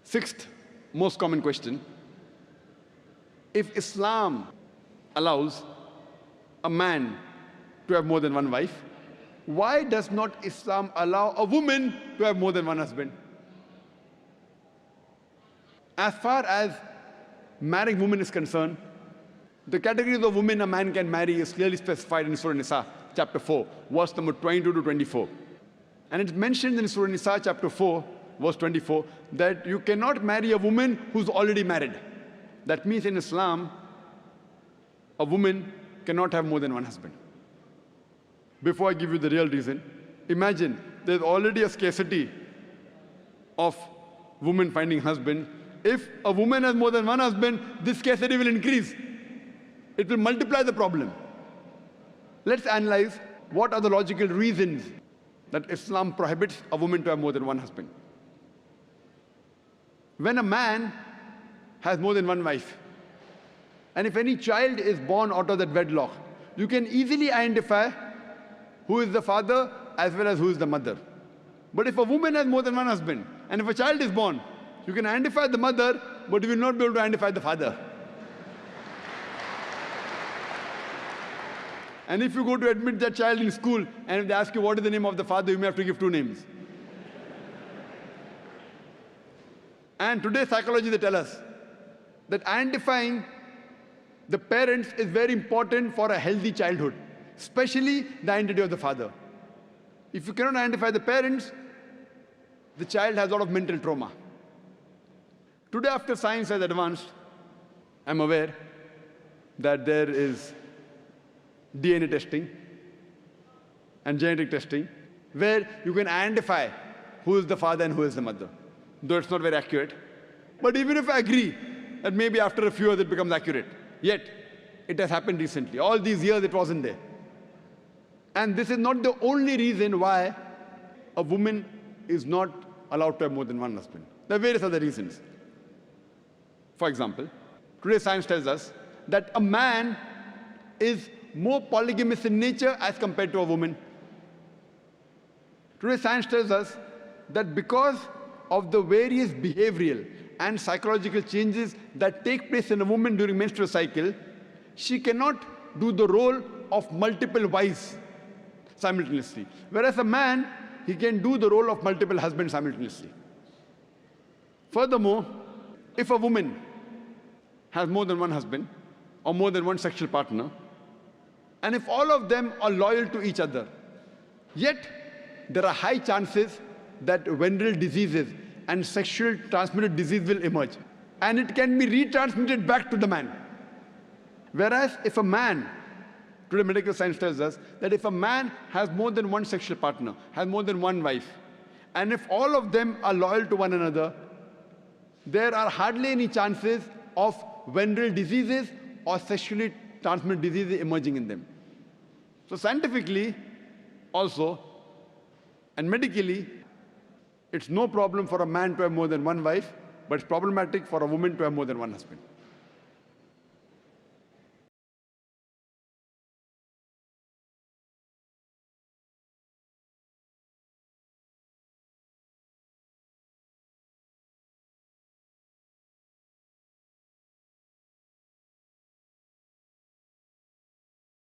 Sixth most common question: if Islam allows a man to have more than one wife, why does not Islam allow a woman to have more than one husband? As far as marrying women is concerned, the categories of women a man can marry is clearly specified in Surah Nisa, chapter 4, verse number 22 to 24. And it's mentioned in Surah Nisa, chapter 4, verse 24, that you cannot marry a woman who's already married. That means in Islam, a woman cannot have more than one husband. Before I give you the real reason, imagine there's already a scarcity of women finding husband. If a woman has more than one husband, this scarcity will increase. It will multiply the problem. Let's analyze what are the logical reasons that Islam prohibits a woman to have more than one husband. When a man has more than one wife, and if any child is born out of that wedlock, you can easily identify who is the father as well as who is the mother. But if a woman has more than one husband, and if a child is born, you can identify the mother, but you will not be able to identify the father. And if you go to admit that child in school, and if they ask you what is the name of the father, you may have to give two names. And today psychology, they tell us that identifying the parents is very important for a healthy childhood, especially the identity of the father. If you cannot identify the parents, the child has a lot of mental trauma. Today, after science has advanced, I'm aware that there is DNA testing and genetic testing, where you can identify who is the father and who is the mother, though it's not very accurate. But even if I agree that maybe after a few years it becomes accurate, yet it has happened recently. All these years it wasn't there. And this is not the only reason why a woman is not allowed to have more than one husband. There are various other reasons. For example, today science tells us that a man is more polygamous in nature as compared to a woman. Today science tells us that because of the various behavioral and psychological changes that take place in a woman during menstrual cycle, she cannot do the role of multiple wives simultaneously. Whereas a man, he can do the role of multiple husbands simultaneously. Furthermore, if a woman has more than one husband or more than one sexual partner, and if all of them are loyal to each other, yet there are high chances that venereal diseases and sexual transmitted disease will emerge, and it can be retransmitted back to the man. Whereas if a man, today medical science tells us that if a man has more than one sexual partner, has more than one wife, and if all of them are loyal to one another, there are hardly any chances of venereal diseases or sexually transmitted diseases emerging in them. So scientifically also, and medically, it's no problem for a man to have more than one wife, but it's problematic for a woman to have more than one husband.